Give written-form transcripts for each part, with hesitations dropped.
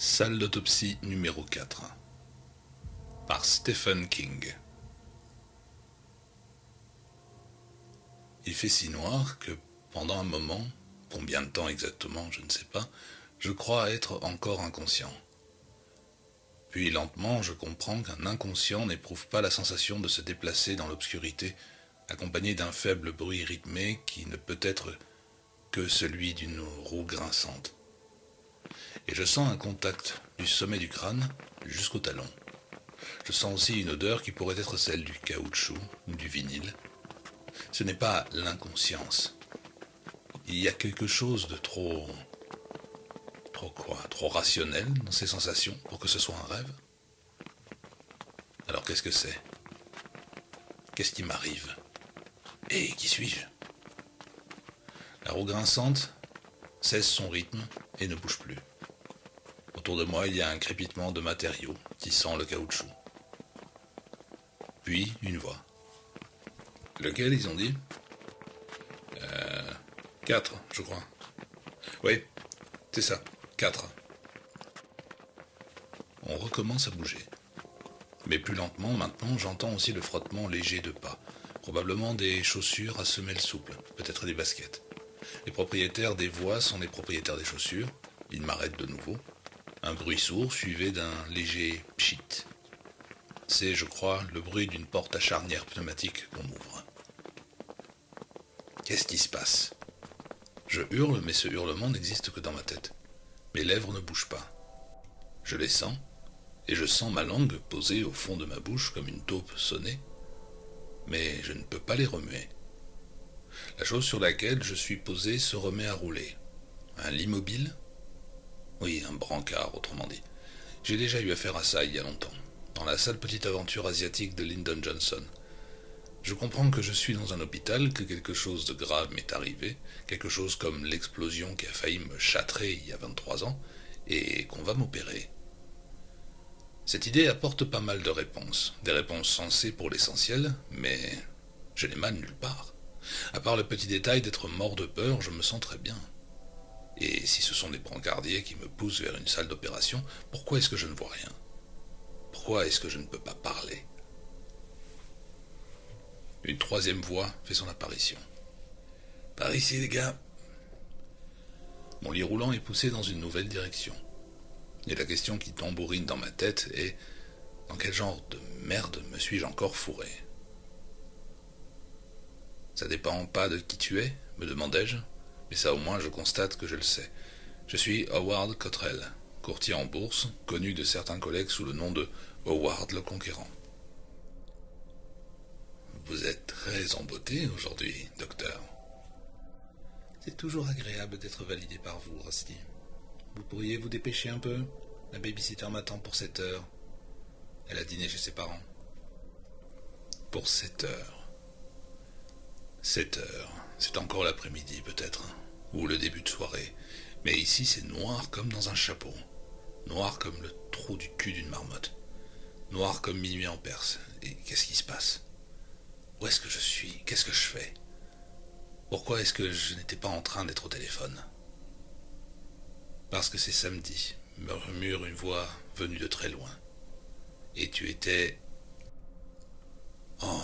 Salle d'autopsie numéro 4 par Stephen King. Il fait si noir que pendant un moment, combien de temps exactement, je ne sais pas, je crois être encore inconscient. Puis lentement, je comprends qu'un inconscient n'éprouve pas la sensation de se déplacer dans l'obscurité, accompagné d'un faible bruit rythmé qui ne peut être que celui d'une roue grinçante. Et je sens un contact du sommet du crâne jusqu'au talon. Je sens aussi une odeur qui pourrait être celle du caoutchouc ou du vinyle. Ce n'est pas l'inconscience. Il y a quelque chose de trop rationnel dans ces sensations pour que ce soit un rêve. Alors qu'est-ce que c'est? Qu'est-ce qui m'arrive? Et qui suis-je? La roue grinçante cesse son rythme et ne bouge plus. Autour de moi, il y a un crépitement de matériaux qui sent le caoutchouc. Puis, une voix. Lequel, ils ont dit 4, je crois. Oui, c'est ça, 4. On recommence à bouger. Mais plus lentement, maintenant, j'entends aussi le frottement léger de pas. Probablement des chaussures à semelles souples, peut-être des baskets. Les propriétaires des voies sont les propriétaires des chaussures. Ils m'arrêtent de nouveau. Un bruit sourd suivi d'un léger pchit. C'est, je crois, le bruit d'une porte à charnière pneumatique qu'on ouvre. Qu'est-ce qui se passe? Je hurle, mais ce hurlement n'existe que dans ma tête. Mes lèvres ne bougent pas. Je les sens, et je sens ma langue posée au fond de ma bouche comme une taupe sonnée, mais je ne peux pas les remuer. La chose sur laquelle je suis posé se remet à rouler. Un lit mobile? Oui, un brancard, autrement dit. J'ai déjà eu affaire à ça il y a longtemps, dans la sale petite aventure asiatique de Lyndon Johnson. Je comprends que je suis dans un hôpital, que quelque chose de grave m'est arrivé, quelque chose comme l'explosion qui a failli me châtrer il y a 23 ans, et qu'on va m'opérer. Cette idée apporte pas mal de réponses, des réponses sensées pour l'essentiel, mais je n'ai mal nulle part. À part le petit détail d'être mort de peur, je me sens très bien. Et si ce sont des brancardiers qui me poussent vers une salle d'opération, pourquoi est-ce que je ne vois rien? Pourquoi est-ce que je ne peux pas parler? Une troisième voix fait son apparition. Par ici, les gars. Mon lit roulant est poussé dans une nouvelle direction. Et la question qui tambourine dans ma tête est: dans quel genre de merde me suis-je encore fourré? Ça dépend pas de qui tu es, me demandai-je, mais ça au moins je constate que je le sais. Je suis Howard Cottrell, courtier en bourse, connu de certains collègues sous le nom de Howard le Conquérant. Vous êtes très en beauté aujourd'hui, docteur. C'est toujours agréable d'être validé par vous, Rusty. Vous pourriez vous dépêcher un peu? La babysitter m'attend pour 7 heures. Elle a dîné chez ses parents. Pour 7 heures. 7 heures. C'est encore l'après-midi, peut-être. Ou le début de soirée. Mais ici, c'est noir comme dans un chapeau. Noir comme le trou du cul d'une marmotte. Noir comme minuit en Perse. Et qu'est-ce qui se passe? Où est-ce que je suis? Qu'est-ce que je fais? Pourquoi est-ce que je n'étais pas en train d'être au téléphone? Parce que c'est samedi, murmure une voix venue de très loin. Et tu étais... Oh,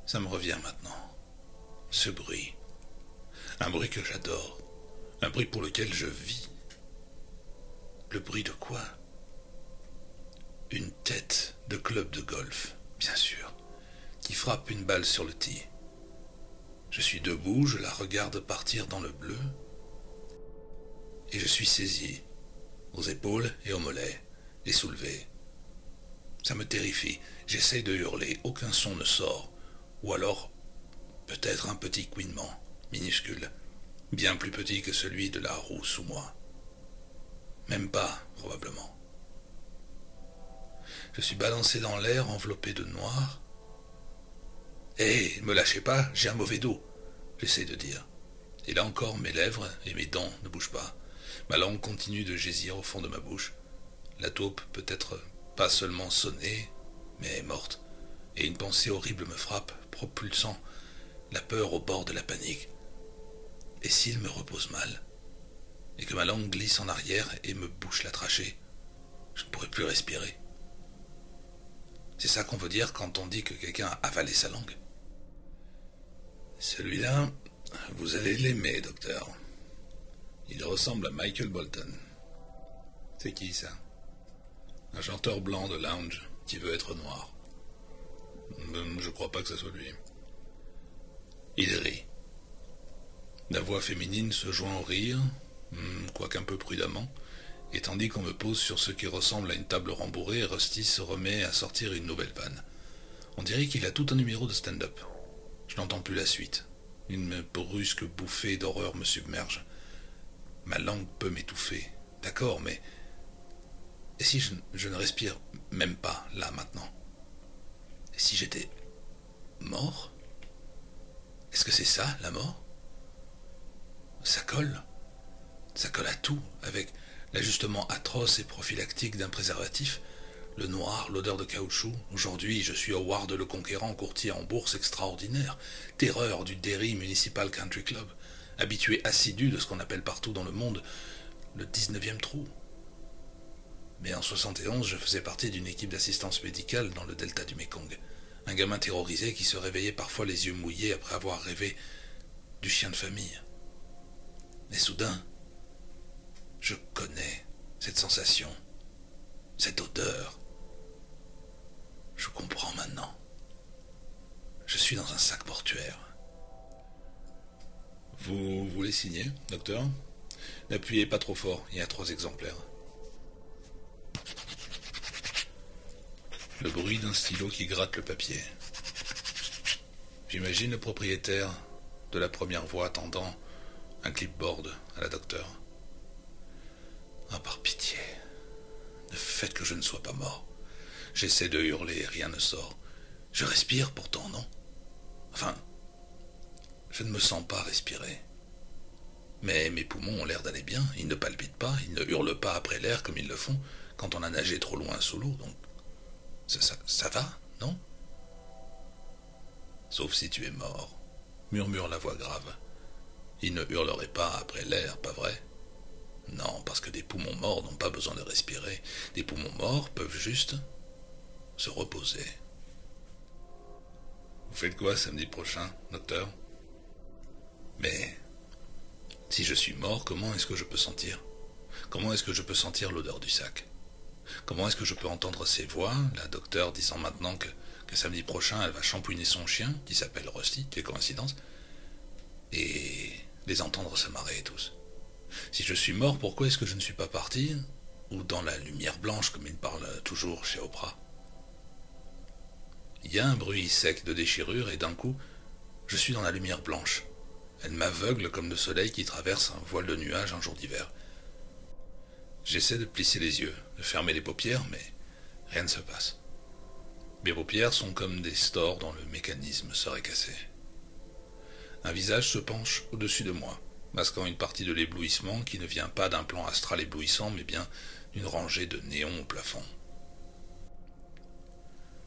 ça me revient maintenant. Ce bruit. Un bruit que j'adore. Un bruit pour lequel je vis. Le bruit de quoi? Une tête de club de golf, bien sûr, qui frappe une balle sur le tee. Je suis debout, je la regarde partir dans le bleu, et je suis saisi, aux épaules et aux mollets, et soulevé. Ça me terrifie, j'essaye de hurler, aucun son ne sort, ou alors peut-être un petit couinement, minuscule, bien plus petit que celui de la roue sous moi. Même pas, probablement. Je suis balancé dans l'air, enveloppé de noir. Hé, me lâchez pas, j'ai un mauvais dos, j'essaie de dire. Et là encore, mes lèvres et mes dents ne bougent pas. Ma langue continue de gésir au fond de ma bouche. La taupe peut être pas seulement sonnée, mais morte. Et une pensée horrible me frappe, propulsant la peur au bord de la panique. Et s'il me repose mal? et que ma langue glisse en arrière et me bouche la trachée. Je ne pourrai plus respirer. C'est ça qu'on veut dire quand on dit que quelqu'un a avalé sa langue. Celui-là, vous allez l'aimer, docteur. Il ressemble à Michael Bolton. C'est qui ça? Un chanteur blanc de lounge qui veut être noir. Je crois pas que ce soit lui. Il rit. La voix féminine se joint au rire, quoique un peu prudemment, et tandis qu'on me pose sur ce qui ressemble à une table rembourrée, Rusty se remet à sortir une nouvelle vanne. On dirait qu'il a tout un numéro de stand-up. Je n'entends plus la suite. Une brusque bouffée d'horreur me submerge. Ma langue peut m'étouffer. D'accord, mais... Et si je ne respire même pas, là, maintenant? Et si j'étais... mort? Est-ce que c'est ça, la mort? Ça colle. Ça colle à tout, avec l'ajustement atroce et prophylactique d'un préservatif, le noir, l'odeur de caoutchouc. Aujourd'hui, je suis Howard le Conquérant, courtier en bourse extraordinaire, terreur du Derry Municipal Country Club, habitué assidu de ce qu'on appelle partout dans le monde le 19e trou. Mais en 71, je faisais partie d'une équipe d'assistance médicale dans le delta du Mekong. Un gamin terrorisé qui se réveillait parfois les yeux mouillés après avoir rêvé du chien de famille. Mais soudain, je connais cette sensation, cette odeur. Je comprends maintenant. Je suis dans un sac mortuaire. Vous voulez signer, docteur? N'appuyez pas trop fort, il y a 3 exemplaires. Le bruit d'un stylo qui gratte le papier. J'imagine le propriétaire de la première voix tendant un clipboard à la docteure. Ah, par pitié, ne faites que je ne sois pas mort. J'essaie de hurler, rien ne sort. Je respire pourtant, non? Enfin, je ne me sens pas respirer. Mais mes poumons ont l'air d'aller bien, ils ne palpitent pas, ils ne hurlent pas après l'air comme ils le font quand on a nagé trop loin sous l'eau, donc ça va, non? Sauf si tu es mort, murmure la voix grave. Ils ne hurleraient pas après l'air, pas vrai? Non, parce que des poumons morts n'ont pas besoin de respirer. Des poumons morts peuvent juste se reposer. Vous faites quoi samedi prochain, docteur? Mais si je suis mort, comment est-ce que je peux sentir? Comment est-ce que je peux sentir l'odeur du sac? Comment est-ce que je peux entendre ces voix, la docteure disant maintenant que samedi prochain elle va shampouiner son chien, qui s'appelle Rusty, quelle coïncidence, et les entendre se marrer tous? Si je suis mort, pourquoi est-ce que je ne suis pas parti, ou dans la lumière blanche comme il parle toujours chez Oprah? Il y a un bruit sec de déchirure et d'un coup, je suis dans la lumière blanche. Elle m'aveugle comme le soleil qui traverse un voile de nuages un jour d'hiver. J'essaie de plisser les yeux, de fermer les paupières, mais rien ne se passe. Mes paupières sont comme des stores dont le mécanisme serait cassé. Un visage se penche au-dessus de moi, masquant une partie de l'éblouissement qui ne vient pas d'un plan astral éblouissant, mais bien d'une rangée de néons au plafond.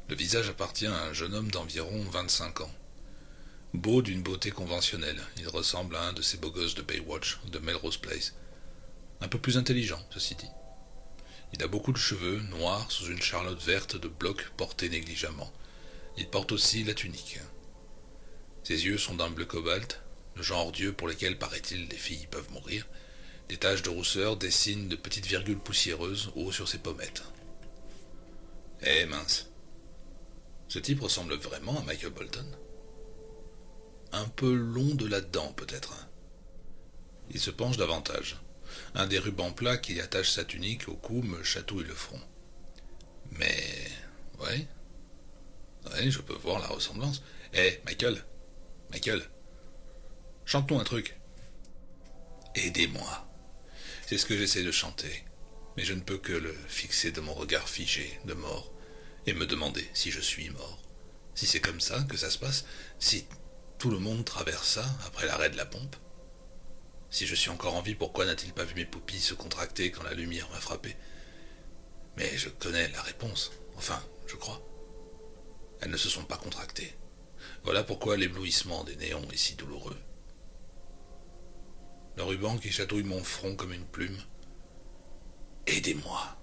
Le visage appartient à un jeune homme d'environ 25 ans. Beau d'une beauté conventionnelle, il ressemble à un de ces beaux gosses de Baywatch ou de Melrose Place. Un peu plus intelligent, ceci dit. Il a beaucoup de cheveux, noirs, sous une charlotte verte de blocs portée négligemment. Il porte aussi la tunique. Ses yeux sont d'un bleu cobalt, le genre d'yeux pour lesquels, paraît-il, les filles peuvent mourir. Des taches de rousseur dessinent de petites virgules poussiéreuses haut sur ses pommettes. Eh mince. Ce type ressemble vraiment à Michael Bolton. Un peu long de là-dedans, peut-être. Il se penche davantage. Un des rubans plats qui attache sa tunique au cou me chatouille le front. Mais... ouais, je peux voir la ressemblance. Eh, Michael, chante-nous un truc. Aidez-moi. C'est ce que j'essaie de chanter, mais je ne peux que le fixer de mon regard figé de mort et me demander si je suis mort, si c'est comme ça que ça se passe, si tout le monde traverse ça après l'arrêt de la pompe. Si je suis encore en vie, pourquoi n'a-t-il pas vu mes pupilles se contracter quand la lumière m'a frappé? Mais je connais la réponse, enfin, je crois. Elles ne se sont pas contractées. Voilà pourquoi l'éblouissement des néons est si douloureux. le ruban qui chatouille mon front comme une plume. Aidez-moi.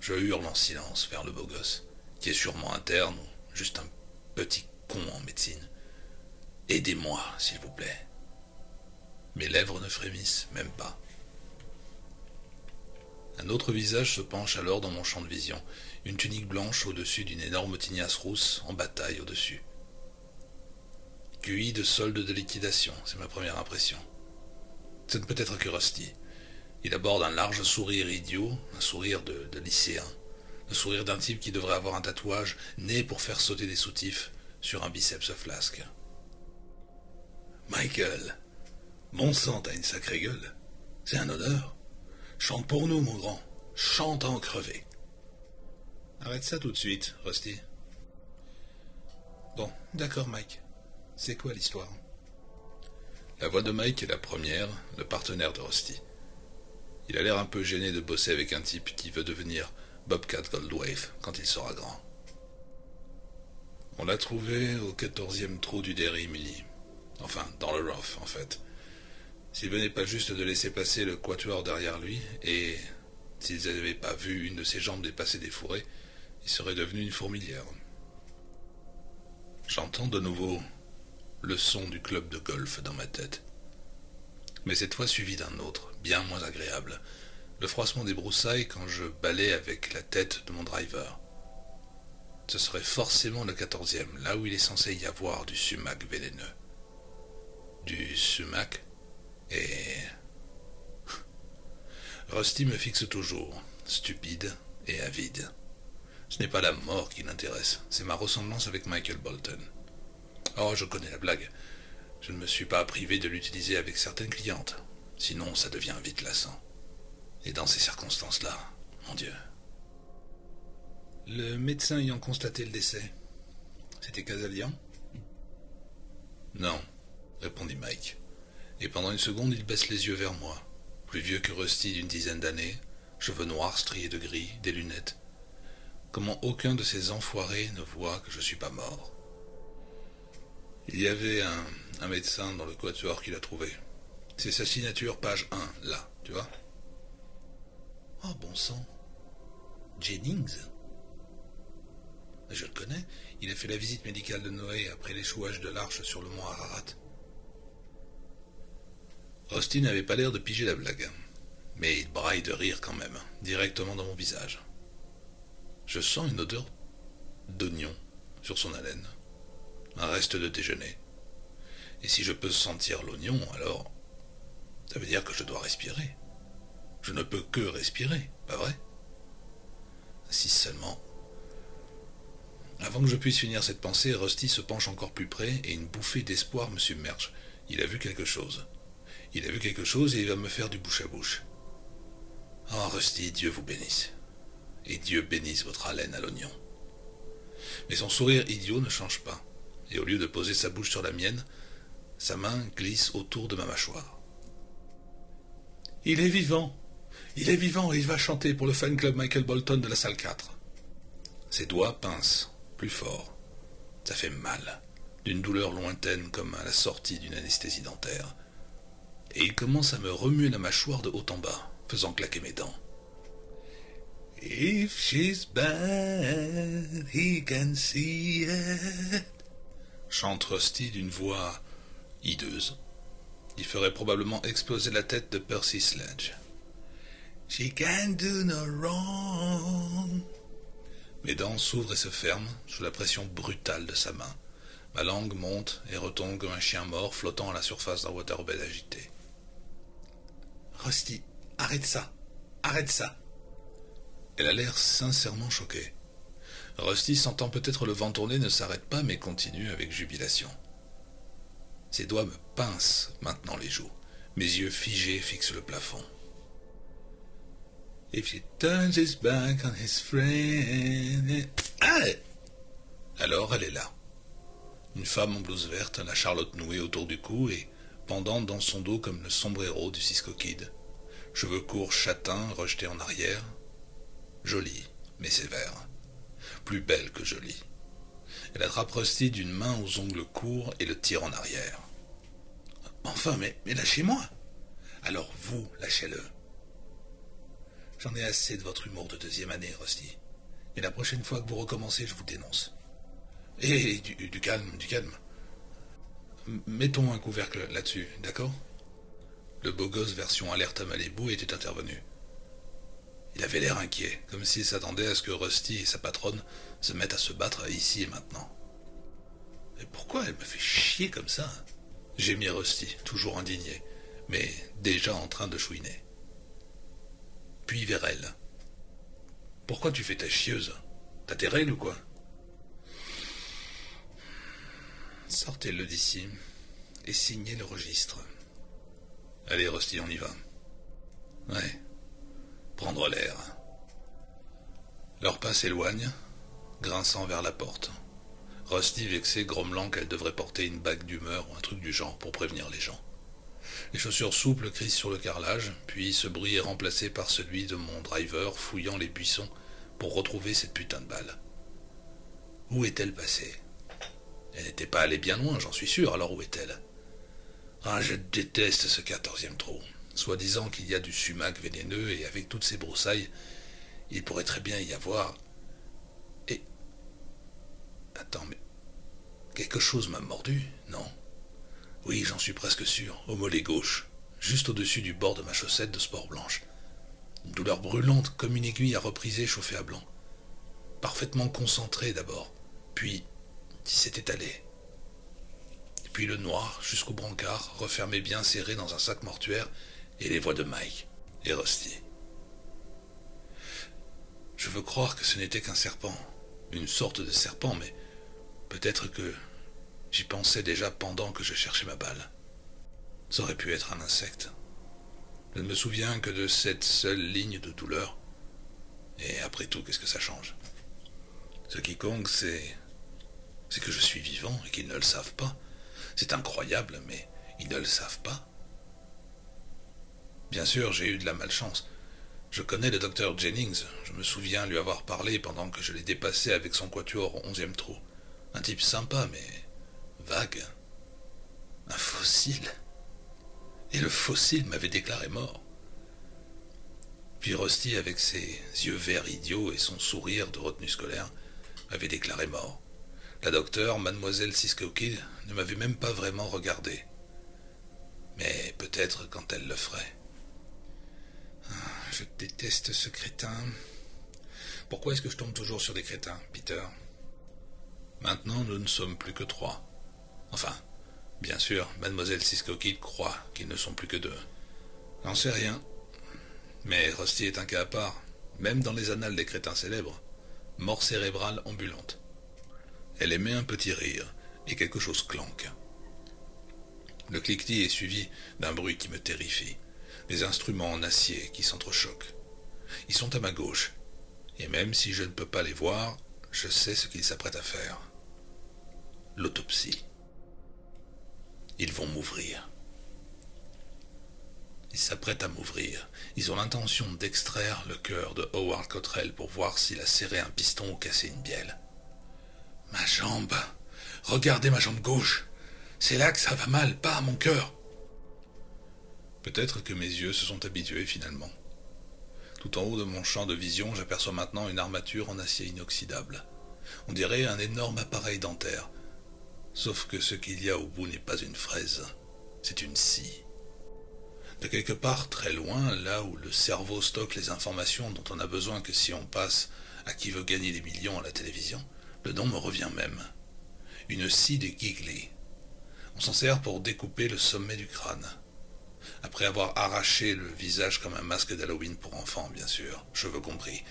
Je hurle en silence vers le beau gosse, qui est sûrement interne ou juste un petit con en médecine. Aidez-moi, s'il vous plaît. Mes lèvres ne frémissent même pas. Un autre visage se penche alors dans mon champ de vision, une tunique blanche au-dessus d'une énorme tignasse rousse en bataille au-dessus. QI de solde de liquidation, c'est ma première impression. Ce ne peut être que Rusty. Il aborde un large sourire idiot, un sourire de lycéen, le sourire d'un type qui devrait avoir un tatouage né pour faire sauter des soutifs sur un biceps flasque. Michael, bon sang, t'as une sacrée gueule. C'est un honneur. Chante pour nous, mon grand. Chante à en crever. Arrête ça tout de suite, Rusty. Bon, d'accord, Mike. C'est quoi l'histoire? La voix de Mike est la première, le partenaire de Rusty. Il a l'air un peu gêné de bosser avec un type qui veut devenir Bobcat Goldwave quand il sera grand. On l'a trouvé au 14e trou du Derry, Millie. Enfin, dans le rough, en fait. S'il venait pas juste de laisser passer le quatuor derrière lui, et s'ils n'avaient pas vu une de ses jambes dépasser des fourrés, il serait devenu une fourmilière. J'entends de nouveau le son du club de golf dans ma tête. Mais cette fois suivi d'un autre, bien moins agréable. Le froissement des broussailles quand je balais avec la tête de mon driver. Ce serait forcément le 14e, là où il est censé y avoir du sumac vénéneux. Du sumac et... Rusty me fixe toujours, stupide et avide. Ce n'est pas la mort qui l'intéresse, c'est ma ressemblance avec Michael Bolton. Oh, je connais la blague. Je ne me suis pas privé de l'utiliser avec certaines clientes. Sinon, ça devient vite lassant. Et dans ces circonstances-là, mon Dieu. Le médecin ayant constaté le décès, c'était Kazalian? Non, répondit Mike. Et pendant une seconde, il baisse les yeux vers moi. Plus vieux que Rusty d'une dizaine d'années, cheveux noirs striés de gris, des lunettes. Comment aucun de ces enfoirés ne voit que je suis pas mort? Il y avait un médecin dans le quatuor qui l'a trouvé. C'est sa signature, page 1, là, tu vois? Oh, bon sang. Jennings? Je le connais, il a fait la visite médicale de Noé après l'échouage de l'arche sur le mont Ararat. Rusty n'avait pas l'air de piger la blague, mais il braille de rire quand même, directement dans mon visage. Je sens une odeur d'oignon sur son haleine, un reste de déjeuner. Et si je peux sentir l'oignon, alors ça veut dire que je dois respirer. Je ne peux que respirer, pas vrai? Si seulement... Avant que je puisse finir cette pensée, Rusty se penche encore plus près et une bouffée d'espoir me submerge. Il a vu quelque chose. Il a vu quelque chose et il va me faire du bouche à bouche. Oh, Rusty, Dieu vous bénisse. Et Dieu bénisse votre haleine à l'oignon. Mais son sourire idiot ne change pas. Et au lieu de poser sa bouche sur la mienne, sa main glisse autour de ma mâchoire. Il est vivant. Il est vivant et il va chanter pour le fan club Michael Bolton de la salle 4. Ses doigts pincent, plus fort. Ça fait mal, d'une douleur lointaine comme à la sortie d'une anesthésie dentaire. Et il commence à me remuer la mâchoire de haut en bas, faisant claquer mes dents. If she's bad, he can see it. Chante Rusty d'une voix hideuse. Il ferait probablement exploser la tête de Percy Sledge. She can do no wrong. Mes dents s'ouvrent et se ferment sous la pression brutale de sa main. Ma langue monte et retombe comme un chien mort flottant à la surface d'un waterbed agité. Rusty, arrête ça. Arrête ça. Elle a l'air sincèrement choquée. Rusty, sentant peut-être le vent tourner, ne s'arrête pas mais continue avec jubilation. Ses doigts me pincent maintenant les joues. Mes yeux figés fixent le plafond. If he turns his back on his friend... Ah! Alors elle est là. Une femme en blouse verte, la charlotte nouée autour du cou et pendant dans son dos comme le sombrero du Cisco Kid. Cheveux courts châtains rejetés en arrière. Jolie, mais sévère. Plus belle que jolie. Elle attrape Rusty d'une main aux ongles courts et le tire en arrière. Enfin, mais lâchez-moi! Alors vous, lâchez-le. J'en ai assez de votre humour de deuxième année, Rusty. Et la prochaine fois que vous recommencez, je vous dénonce. Et du calme, du calme. Mettons un couvercle là-dessus, d'accord? Le beau gosse version alerte à Malibu était intervenu. Il avait l'air inquiet, comme s'il s'attendait à ce que Rusty et sa patronne se mettent à se battre ici et maintenant. Mais pourquoi elle me fait chier comme ça? Gémit Rusty, toujours indigné, mais déjà en train de chouiner. Puis vers elle. Pourquoi tu fais ta chieuse? T'as tes règles ou quoi? Sortez-le d'ici et signez le registre. Allez, Rusty, on y va. Ouais, prendre l'air. Leur pas s'éloigne, grinçant vers la porte. Rusty, vexé, grommelant qu'elle devrait porter une bague d'humeur ou un truc du genre pour prévenir les gens. Les chaussures souples crissent sur le carrelage, puis ce bruit est remplacé par celui de mon driver fouillant les buissons pour retrouver cette putain de balle. Où est-elle passée? Elle n'était pas allée bien loin, j'en suis sûr, alors où est-elle? Ah, je déteste ce 14e trou. Soi-disant qu'il y a du sumac vénéneux et avec toutes ces broussailles, il pourrait très bien y avoir... Et... Attends, mais... Quelque chose m'a mordu, non? Oui, j'en suis presque sûr, au mollet gauche, juste au-dessus du bord de ma chaussette de sport blanche. Une douleur brûlante comme une aiguille à repriser chauffée à blanc. Parfaitement concentrée d'abord, puis qui s'est étalée. Puis le noir, jusqu'au brancard, refermé bien serré dans un sac mortuaire, et les voix de Mike et Rusty. Je veux croire que ce n'était qu'un serpent, une sorte de serpent, mais peut-être que j'y pensais déjà pendant que je cherchais ma balle. Ça aurait pu être un insecte. Je ne me souviens que de cette seule ligne de douleur. Et après tout, qu'est-ce que ça change? Ce qui compte, c'est que je suis vivant et qu'ils ne le savent pas. C'est incroyable, mais ils ne le savent pas. Bien sûr, j'ai eu de la malchance. Je connais le docteur Jennings, je me souviens lui avoir parlé pendant que je l'ai dépassé avec son quatuor au 11e trou. Un type sympa, mais vague. Un fossile. Et le fossile m'avait déclaré mort. Puis Rusty, avec ses yeux verts idiots et son sourire de retenue scolaire, m'avait déclaré mort. La docteure, mademoiselle Siskowkid, ne m'avait même pas vraiment regardé. Mais peut-être quand elle le ferait. Je déteste ce crétin. Pourquoi est-ce que je tombe toujours sur des crétins, Peter? Maintenant, nous ne sommes plus que 3. Enfin, bien sûr, mademoiselle Siskowkid croit qu'ils ne sont plus que 2. J'en sais rien. Mais Rusty est un cas à part, même dans les annales des crétins célèbres. Mort cérébrale ambulante. Elle émet un petit rire, et quelque chose clanque. Le cliquetis est suivi d'un bruit qui me terrifie. Des instruments en acier qui s'entrechoquent. Ils sont à ma gauche, et même si je ne peux pas les voir, je sais ce qu'ils s'apprêtent à faire. L'autopsie. Ils vont m'ouvrir. Ils s'apprêtent à m'ouvrir. Ils ont l'intention d'extraire le cœur de Howard Cottrell pour voir s'il a serré un piston ou cassé une bielle. Ma jambe. Regardez ma jambe gauche. C'est là que ça va mal, pas à mon cœur. Peut-être que mes yeux se sont habitués finalement. Tout en haut de mon champ de vision, j'aperçois maintenant une armature en acier inoxydable. On dirait un énorme appareil dentaire. Sauf que ce qu'il y a au bout n'est pas une fraise, c'est une scie. De quelque part, très loin, là où le cerveau stocke les informations dont on a besoin que si on passe à qui veut gagner des millions à la télévision, le nom me revient même. Une scie de Gigli. On s'en sert pour découper le sommet du crâne. Après avoir arraché le visage comme un masque d'Halloween pour enfants, bien sûr, cheveux compris.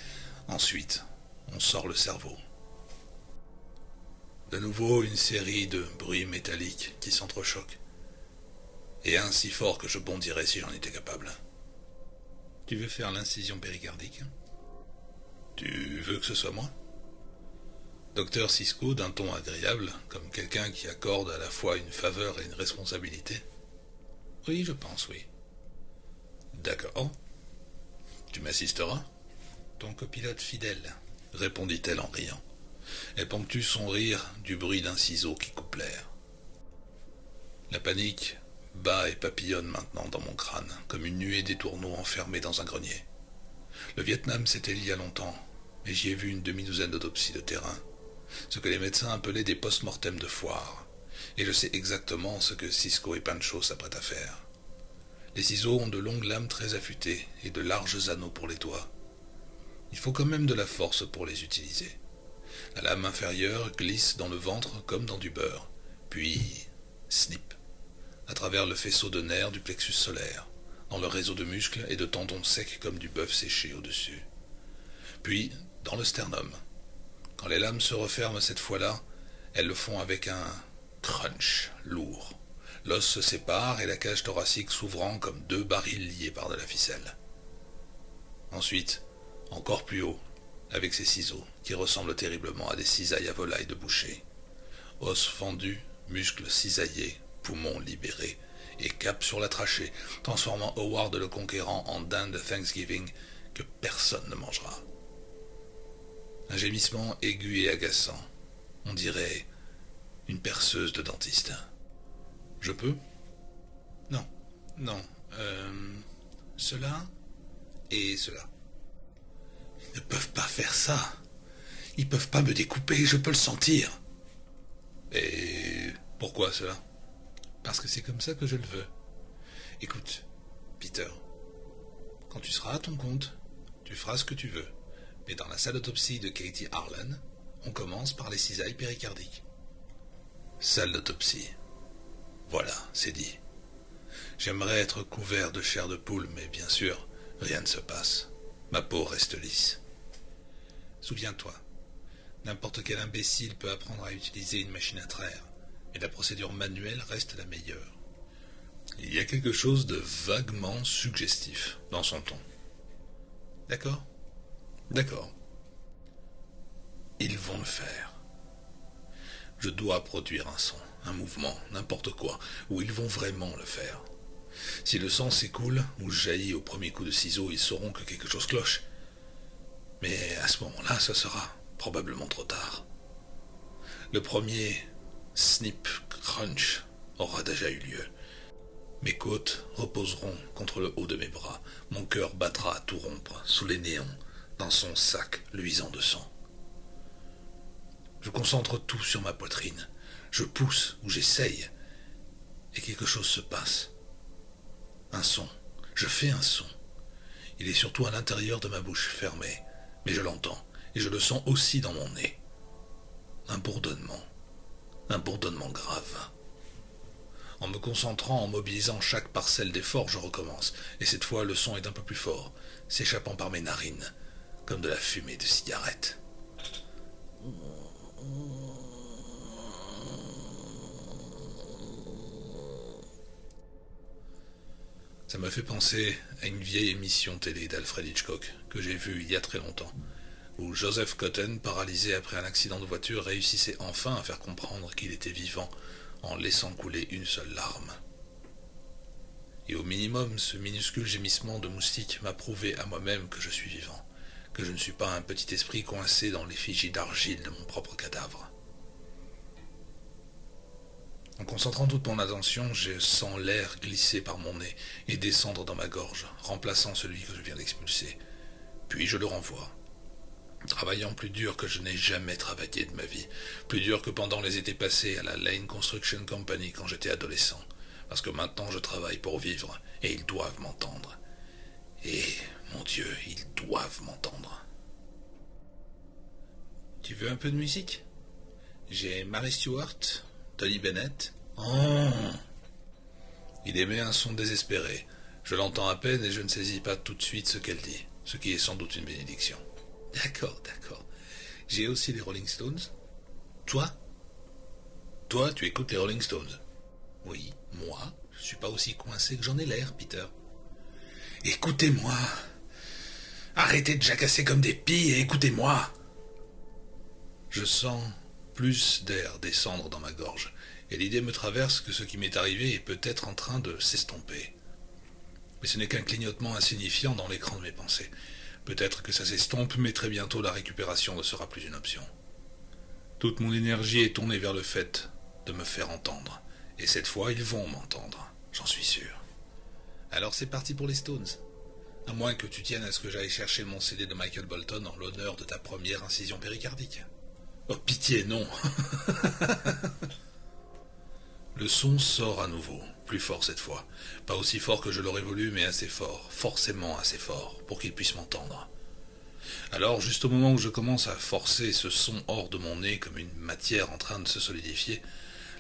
Ensuite, on sort le cerveau. De nouveau, une série de bruits métalliques qui s'entrechoquent. Et un si fort que je bondirais si j'en étais capable. Tu veux faire l'incision péricardique? Tu veux que ce soit moi? Docteur Sisko, d'un ton agréable, comme quelqu'un qui accorde à la fois une faveur et une responsabilité. Oui, je pense, oui. D'accord. Tu m'assisteras? Ton copilote fidèle, répondit-elle en riant. Elle ponctue son rire du bruit d'un ciseau qui coupe l'air. La panique bat et papillonne maintenant dans mon crâne, comme une nuée d'étourneaux enfermés dans un grenier. Le Vietnam, c'était il y a longtemps, mais j'y ai vu une demi-douzaine d'autopsies de terrain, ce que les médecins appelaient des post-mortem de foire, et je sais exactement ce que Cisco et Pancho s'apprêtent à faire. Les ciseaux ont de longues lames très affûtées et de larges anneaux pour les doigts. Il faut quand même de la force pour les utiliser. La lame inférieure glisse dans le ventre comme dans du beurre, puis snip, à travers le faisceau de nerfs du plexus solaire, dans le réseau de muscles et de tendons secs comme du bœuf séché au-dessus. Puis dans le sternum. Quand les lames se referment cette fois-là, elles le font avec un crunch lourd. L'os se sépare et la cage thoracique s'ouvrant comme deux barils liés par de la ficelle. Ensuite, encore plus haut, avec ses ciseaux, qui ressemblent terriblement à des cisailles à volaille de boucher. Os fendus, muscles cisaillés, poumons libérés, et cap sur la trachée, transformant Howard le Conquérant en dinde de Thanksgiving que personne ne mangera. Un gémissement aigu et agaçant, on dirait une perceuse de dentiste. Je peux? Non, non, cela et cela. Ils ne peuvent pas faire ça. Ils peuvent pas me découper, je peux le sentir. Et pourquoi cela? Parce que c'est comme ça que je le veux. Écoute, Peter, quand tu seras à ton compte, tu feras ce que tu veux. Mais dans la salle d'autopsie de Katie Harlan, on commence par les cisailles péricardiques. Salle d'autopsie. Voilà, c'est dit. J'aimerais être couvert de chair de poule, mais bien sûr, rien ne se passe. Ma peau reste lisse. Souviens-toi, n'importe quel imbécile peut apprendre à utiliser une machine à traire, mais la procédure manuelle reste la meilleure. Il y a quelque chose de vaguement suggestif dans son ton. D'accord? D'accord. Ils vont le faire. Je dois produire un son, un mouvement, n'importe quoi, où ils vont vraiment le faire. Si le sang s'écoule ou jaillit au premier coup de ciseau, ils sauront que quelque chose cloche. Mais à ce moment-là, ce sera probablement trop tard. Le premier snip crunch aura déjà eu lieu. Mes côtes reposeront contre le haut de mes bras. Mon cœur battra à tout rompre, sous les néons, dans son sac luisant de sang. Je concentre tout sur ma poitrine. Je pousse ou j'essaye. Et quelque chose se passe. Un son. Je fais un son. Il est surtout à l'intérieur de ma bouche fermée. Mais je l'entends. Et je le sens aussi dans mon nez. Un bourdonnement. Un bourdonnement grave. En me concentrant, en mobilisant chaque parcelle d'effort, je recommence. Et cette fois, le son est un peu plus fort, s'échappant par mes narines, comme de la fumée de cigarette. Ça me fait penser à une vieille émission télé d'Alfred Hitchcock que j'ai vue il y a très longtemps, où Joseph Cotten, paralysé après un accident de voiture, réussissait enfin à faire comprendre qu'il était vivant en laissant couler une seule larme. Et au minimum, ce minuscule gémissement de moustique m'a prouvé à moi-même que je suis vivant, que je ne suis pas un petit esprit coincé dans l'effigie d'argile de mon propre cadavre. En concentrant toute mon attention, je sens l'air glisser par mon nez et descendre dans ma gorge, remplaçant celui que je viens d'expulser. Puis je le renvoie, travaillant plus dur que je n'ai jamais travaillé de ma vie, plus dur que pendant les étés passés à la Lane Construction Company quand j'étais adolescent, parce que maintenant je travaille pour vivre, et ils doivent m'entendre. Et, mon Dieu, ils doivent m'entendre. Tu veux un peu de musique? J'ai Mary Stewart, Tony Bennett. Oh! Il émet un son désespéré. Je l'entends à peine et je ne saisis pas tout de suite ce qu'elle dit, ce qui est sans doute une bénédiction. D'accord, d'accord. J'ai aussi les Rolling Stones. Toi? Toi, tu écoutes les Rolling Stones? Oui, moi, je suis pas aussi coincé que j'en ai l'air, Peter. Écoutez-moi. Arrêtez de jacasser comme des pies et écoutez-moi. Je sens plus d'air descendre dans ma gorge, et l'idée me traverse que ce qui m'est arrivé est peut-être en train de s'estomper. Mais ce n'est qu'un clignotement insignifiant dans l'écran de mes pensées. Peut-être que ça s'estompe, mais très bientôt la récupération ne sera plus une option. Toute mon énergie est tournée vers le fait de me faire entendre, et cette fois ils vont m'entendre. j'en suis sûr. Alors c'est parti pour les Stones. À moins que tu tiennes à ce que j'aille chercher mon CD de Michael Bolton en l'honneur de ta première incision péricardique. Oh pitié, non. Le son sort à nouveau, plus fort cette fois. Pas aussi fort que je l'aurais voulu, mais assez fort, forcément assez fort, pour qu'il puisse m'entendre. Alors, juste au moment où je commence à forcer ce son hors de mon nez comme une matière en train de se solidifier,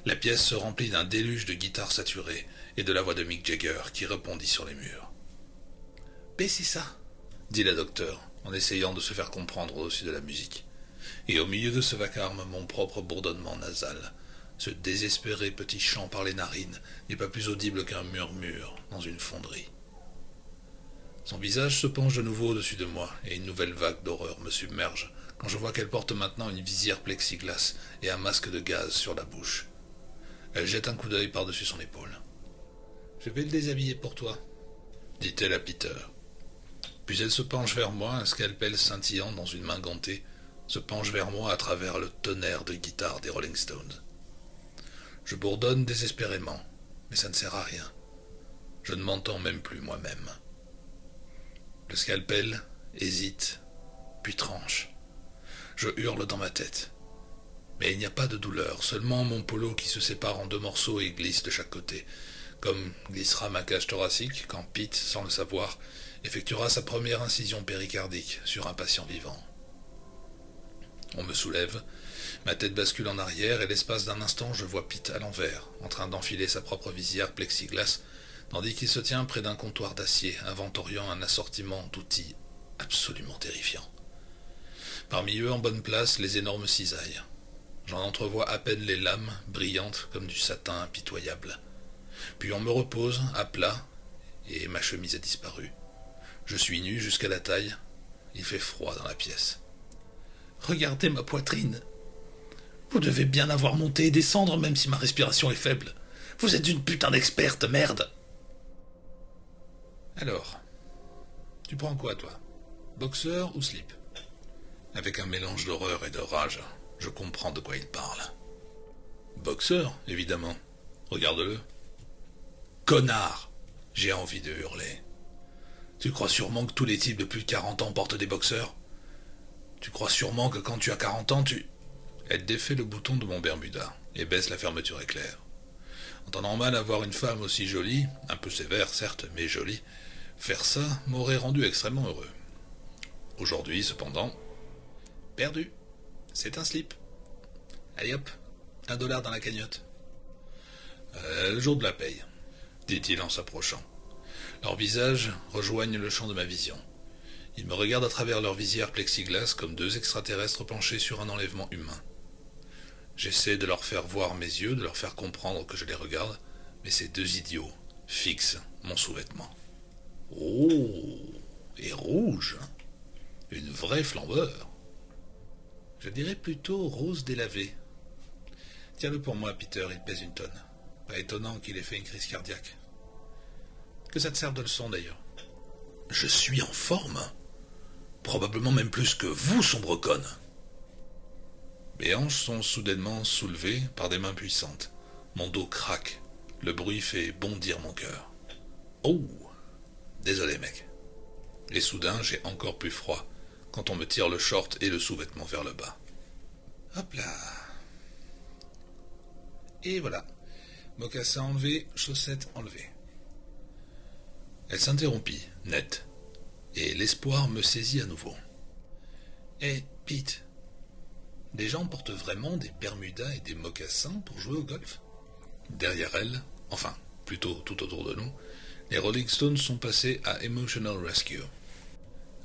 la pièce se remplit d'un déluge de guitares saturées et de la voix de Mick Jagger qui répondit sur les murs. « Mais c'est ça !» dit la docteure, en essayant de se faire comprendre au-dessus de la musique. Et au milieu de ce vacarme, mon propre bourdonnement nasal, ce désespéré petit chant par les narines, n'est pas plus audible qu'un murmure dans une fonderie. Son visage se penche de nouveau au-dessus de moi, et une nouvelle vague d'horreur me submerge, quand je vois qu'elle porte maintenant une visière plexiglas et un masque de gaz sur la bouche. Elle jette un coup d'œil par-dessus son épaule. « Je vais le déshabiller pour toi, » dit-elle à Peter. Puis elle se penche vers moi, un scalpel scintillant dans une main gantée, se penche vers moi à travers le tonnerre de guitare des Rolling Stones. Je bourdonne désespérément, mais ça ne sert à rien. Je ne m'entends même plus moi-même. Le scalpel hésite, puis tranche. Je hurle dans ma tête. Mais il n'y a pas de douleur, seulement mon polo qui se sépare en deux morceaux et glisse de chaque côté, comme glissera ma cage thoracique quand Pete, sans le savoir, effectuera sa première incision péricardique sur un patient vivant. On me soulève, ma tête bascule en arrière et l'espace d'un instant je vois Pete à l'envers, en train d'enfiler sa propre visière plexiglas, tandis qu'il se tient près d'un comptoir d'acier, inventoriant un assortiment d'outils absolument terrifiants. Parmi eux, en bonne place, les énormes cisailles. J'en entrevois à peine les lames, brillantes comme du satin impitoyable. Puis on me repose, à plat, et ma chemise a disparu. Je suis nu jusqu'à la taille. Il fait froid dans la pièce. « Regardez ma poitrine. Vous devez bien la voir monter et descendre, même si ma respiration est faible. Vous êtes une putain d'experte, merde !» Alors, tu prends quoi, toi? Boxeur ou slip? Avec un mélange d'horreur et de rage, je comprends de quoi il parle. Boxeur, évidemment. Regarde-le. Connard! J'ai envie de hurler. Tu crois sûrement que tous les types de plus de 40 ans portent des boxeurs? Tu crois sûrement que quand tu as 40 ans, Elle défait le bouton de mon Bermuda et baisse la fermeture éclair. En temps normal, avoir une femme aussi jolie, un peu sévère certes, mais jolie, faire ça m'aurait rendu extrêmement heureux. Aujourd'hui, cependant, perdu. C'est un slip. Allez hop, $1 dans la cagnotte. Le jour de la paye, dit-il en s'approchant. Leurs visages rejoignent le champ de ma vision. Ils me regardent à travers leur visière plexiglas comme deux extraterrestres penchés sur un enlèvement humain. J'essaie de leur faire voir mes yeux, de leur faire comprendre que je les regarde, mais ces deux idiots fixent mon sous-vêtement. Oh, et rouge, une vraie flambeur. Je dirais plutôt rose délavé. Tiens-le pour moi, Peter, il pèse une tonne. Pas étonnant qu'il ait fait une crise cardiaque. Que ça te serve de leçon, d'ailleurs. Je suis en forme. Probablement même plus que vous, sombre conne. Mes hanches sont soudainement soulevées par des mains puissantes. Mon dos craque. Le bruit fait bondir mon cœur. Oh, désolé, mec. Et soudain, j'ai encore plus froid quand on me tire le short et le sous-vêtement vers le bas. Hop là. Et voilà. Mocassin enlevé, chaussettes enlevées. Elle s'interrompit, net, et l'espoir me saisit à nouveau. Hé, Pete, des gens portent vraiment des bermudas et des mocassins pour jouer au golf? Derrière elle, enfin, plutôt tout autour de nous, les Rolling Stones sont passés à Emotional Rescue.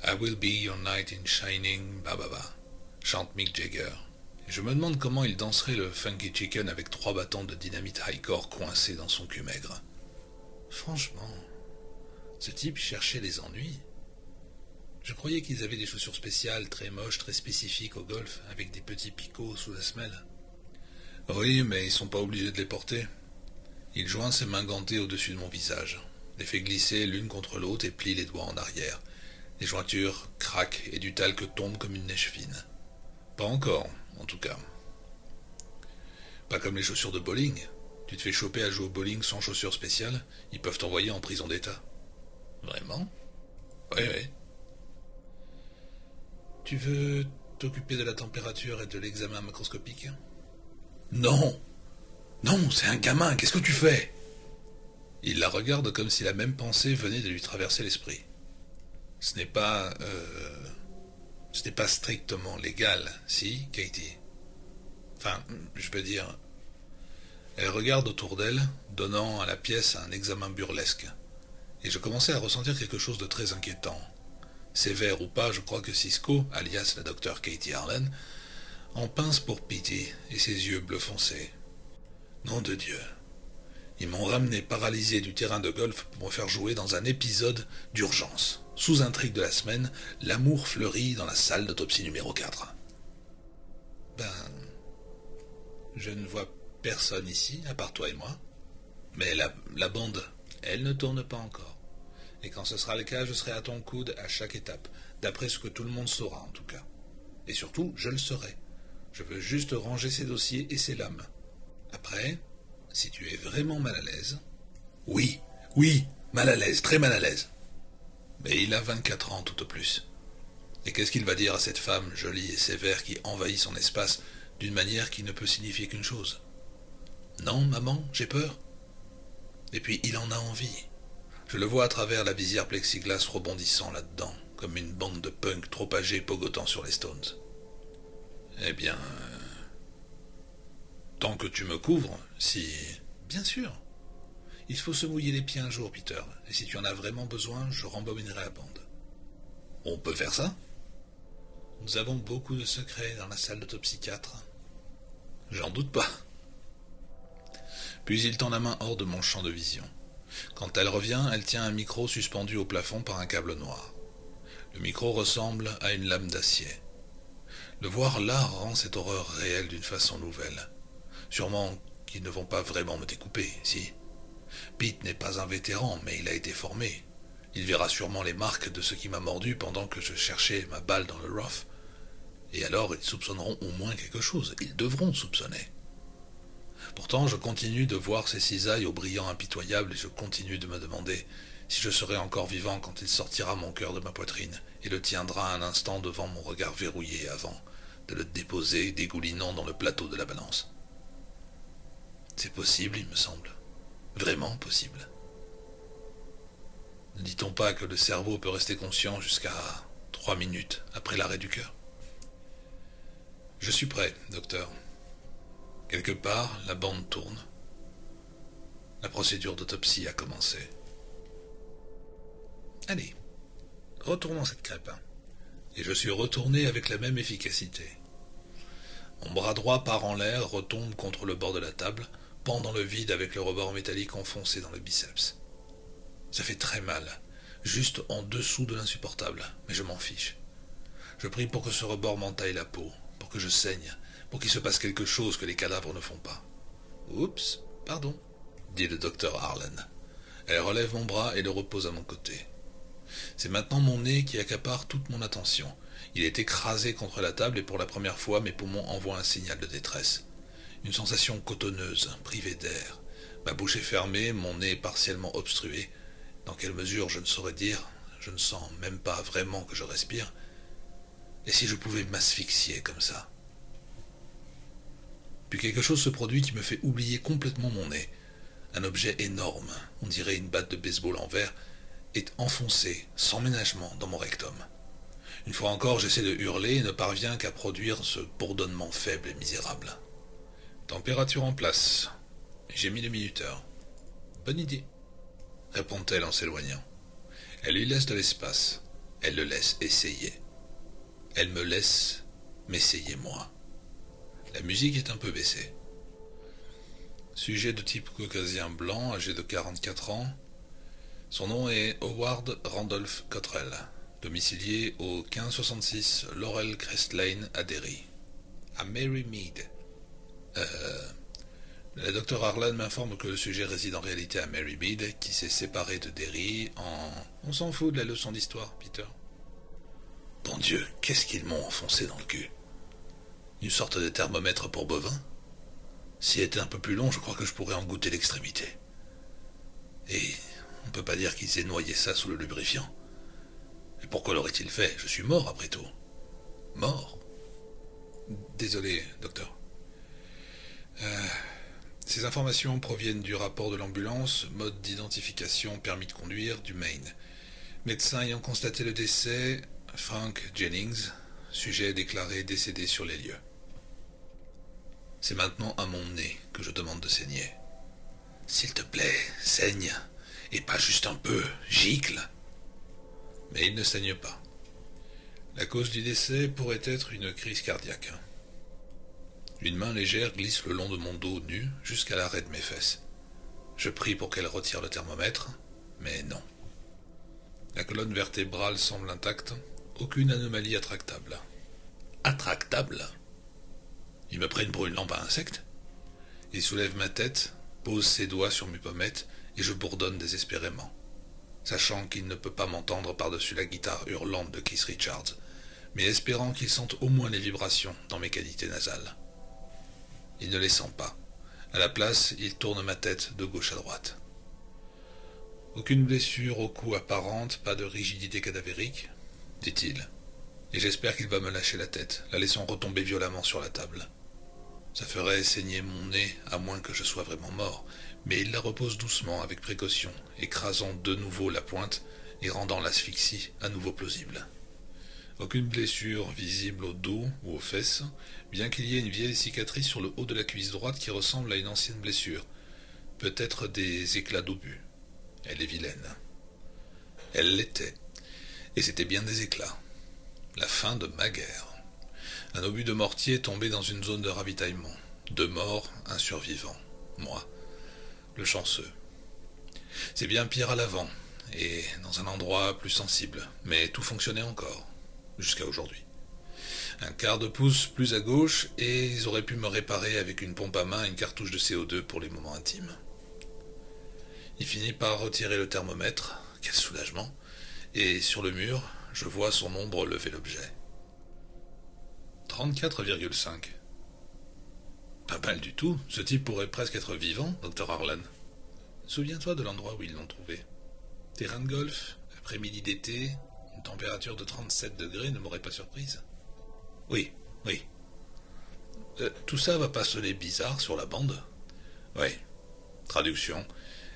I will be your knight in shining, bababa, chante Mick Jagger. Et je me demande comment il danserait le funky chicken avec 3 bâtons de dynamite high-core coincés dans son cul maigre. Franchement, ce type cherchait les ennuis. Je croyais qu'ils avaient des chaussures spéciales, très moches, très spécifiques au golf, avec des petits picots sous la semelle. Oui, mais ils sont pas obligés de les porter. Il joint ses mains gantées au-dessus de mon visage, les fait glisser l'une contre l'autre et plie les doigts en arrière. Les jointures craquent et du talc tombe comme une neige fine. Pas encore, en tout cas. Pas comme les chaussures de bowling, Tu te fais choper à jouer au bowling sans chaussures spéciales, ils peuvent t'envoyer en prison d'État. Vraiment? Oui, oui. Tu veux t'occuper de la température et de l'examen macroscopique? Non! Non, c'est un gamin, qu'est-ce que tu fais? Il la regarde comme si la même pensée venait de lui traverser l'esprit. Ce n'est pas... ce n'est pas strictement légal, si, Katie? Enfin, je veux dire... Elle regarde autour d'elle, donnant à la pièce un examen burlesque. Et je commençais à ressentir quelque chose de très inquiétant. Sévère ou pas, je crois que Cisco, alias la docteure Katie Harlan, en pince pour Petey et ses yeux bleu foncé. Nom de Dieu. Ils m'ont ramené paralysé du terrain de golf pour me faire jouer dans un épisode d'urgence. Sous intrigue de la semaine, l'amour fleurit dans la salle d'autopsie numéro 4. Je ne vois personne ici, à part toi et moi. Mais la bande, elle ne tourne pas encore. Et quand ce sera le cas, je serai à ton coude à chaque étape, d'après ce que tout le monde saura en tout cas. Et surtout, je le saurai. Je veux juste ranger ces dossiers et ces lames. Après, si tu es vraiment mal à l'aise... Oui, mal à l'aise, très mal à l'aise. Mais il a 24 ans tout au plus. Et qu'est-ce qu'il va dire à cette femme jolie et sévère qui envahit son espace d'une manière qui ne peut signifier qu'une chose? Non, maman, j'ai peur. Et puis il en a envie. Je le vois à travers la visière plexiglas rebondissant là-dedans, comme une bande de punks trop âgés pogotant sur les Stones. Eh bien... tant que tu me couvres, si... Bien sûr. Il faut se mouiller les pieds un jour, Peter, et si tu en as vraiment besoin, je rembobinerai la bande. On peut faire ça? Nous avons beaucoup de secrets dans la salle d'autopsie 4. J'en doute pas. Puis il tend la main hors de mon champ de vision. Quand elle revient, elle tient un micro suspendu au plafond par un câble noir. Le micro ressemble à une lame d'acier. Le voir là rend cette horreur réelle d'une façon nouvelle. Sûrement qu'ils ne vont pas vraiment me découper, si. Pete n'est pas un vétéran, mais il a été formé. Il verra sûrement les marques de ce qui m'a mordu pendant que je cherchais ma balle dans le rough. Et alors ils soupçonneront au moins quelque chose. Ils devront soupçonner. Pourtant, je continue de voir ces cisailles au brillant impitoyable et je continue de me demander si je serai encore vivant quand il sortira mon cœur de ma poitrine et le tiendra un instant devant mon regard verrouillé avant de le déposer dégoulinant dans le plateau de la balance. C'est possible, il me semble. Vraiment possible. Ne dit-on pas que le cerveau peut rester conscient jusqu'à 3 minutes après l'arrêt du cœur? Je suis prêt, docteur. Quelque part, la bande tourne. La procédure d'autopsie a commencé. Allez, retournons cette crêpe. Et je suis retourné avec la même efficacité. Mon bras droit part en l'air, retombe contre le bord de la table, pend dans le vide avec le rebord métallique enfoncé dans le biceps. Ça fait très mal, juste en dessous de l'insupportable, mais je m'en fiche. Je prie pour que ce rebord m'entaille la peau, pour que je saigne, pour qu'il se passe quelque chose que les cadavres ne font pas. Oups, pardon, dit le docteur Harlan. Elle relève mon bras et le repose à mon côté. C'est maintenant mon nez qui accapare toute mon attention. Il est écrasé contre la table et pour la première fois mes poumons envoient un signal de détresse. Une sensation cotonneuse, privée d'air. Ma bouche est fermée, mon nez est partiellement obstrué. Dans quelle mesure je ne saurais dire, je ne sens même pas vraiment que je respire. Et si je pouvais m'asphyxier comme ça? Puis quelque chose se produit qui me fait oublier complètement mon nez. Un objet énorme, on dirait une batte de baseball en verre, est enfoncé, sans ménagement, dans mon rectum. Une fois encore, j'essaie de hurler et ne parviens qu'à produire ce bourdonnement faible et misérable. Température en place. J'ai mis le minuteur. Bonne idée, répond-elle en s'éloignant. Elle lui laisse de l'espace. Elle le laisse essayer. Elle me laisse m'essayer moi. La musique est un peu baissée. Sujet de type caucasien blanc, âgé de 44 ans. Son nom est Howard Randolph Cottrell, domicilié au 1566 Laurel Crest Lane à Derry. À Mary Mead. La docteur Harlan m'informe que le sujet réside en réalité à Mary Mead, qui s'est séparé de Derry en... On s'en fout de la leçon d'histoire, Peter. Bon Dieu, qu'est-ce qu'ils m'ont enfoncé dans le cul? Une sorte de thermomètre pour bovins? S'il était un peu plus long, je crois que je pourrais en goûter l'extrémité. Et on ne peut pas dire qu'ils aient noyé ça sous le lubrifiant. Et pourquoi l'aurait-il fait? Je suis mort après tout. Mort? Désolé, docteur. Ces informations proviennent du rapport de l'ambulance, mode d'identification, permis de conduire, du Maine. Médecin ayant constaté le décès, Frank Jennings, sujet déclaré décédé sur les lieux. C'est maintenant à mon nez que je demande de saigner. S'il te plaît, saigne, et pas juste un peu, gicle. Mais il ne saigne pas. La cause du décès pourrait être une crise cardiaque. Une main légère glisse le long de mon dos nu jusqu'à l'arrêt de mes fesses. Je prie pour qu'elle retire le thermomètre, mais non. La colonne vertébrale semble intacte, aucune anomalie attractable. Attractable? Ils me prennent pour une lampe à insectes? Il soulève ma tête, pose ses doigts sur mes pommettes, et je bourdonne désespérément, sachant qu'il ne peut pas m'entendre par-dessus la guitare hurlante de Keith Richards, mais espérant qu'il sente au moins les vibrations dans mes cavités nasales. Il ne les sent pas. À la place, il tourne ma tête de gauche à droite. Aucune blessure au cou apparente, pas de rigidité cadavérique, dit-il. Et j'espère qu'il va me lâcher la tête, la laissant retomber violemment sur la table. Ça ferait saigner mon nez, à moins que je sois vraiment mort, mais il la repose doucement, avec précaution, écrasant de nouveau la pointe et rendant l'asphyxie à nouveau plausible. Aucune blessure visible au dos ou aux fesses, bien qu'il y ait une vieille cicatrice sur le haut de la cuisse droite qui ressemble à une ancienne blessure. Peut-être des éclats d'obus. Elle est vilaine. Elle l'était, et c'était bien des éclats. La fin de ma guerre. Un obus de mortier tombé dans une zone de ravitaillement. 2 morts, un survivant. Moi, le chanceux. C'est bien pire à l'avant, et dans un endroit plus sensible, mais tout fonctionnait encore, jusqu'à aujourd'hui. Un quart de pouce plus à gauche, et ils auraient pu me réparer avec une pompe à main et une cartouche de CO2 pour les moments intimes. Il finit par retirer le thermomètre, quel soulagement, et sur le mur, je vois son ombre lever l'objet. 34,5. Pas mal du tout, ce type pourrait presque être vivant, Dr. Harlan. Souviens-toi de l'endroit où ils l'ont trouvé. Terrain de golf, après-midi d'été, une température de 37 degrés ne m'aurait pas surprise. Oui. Tout ça va pas sonner bizarre sur la bande? Oui. Traduction.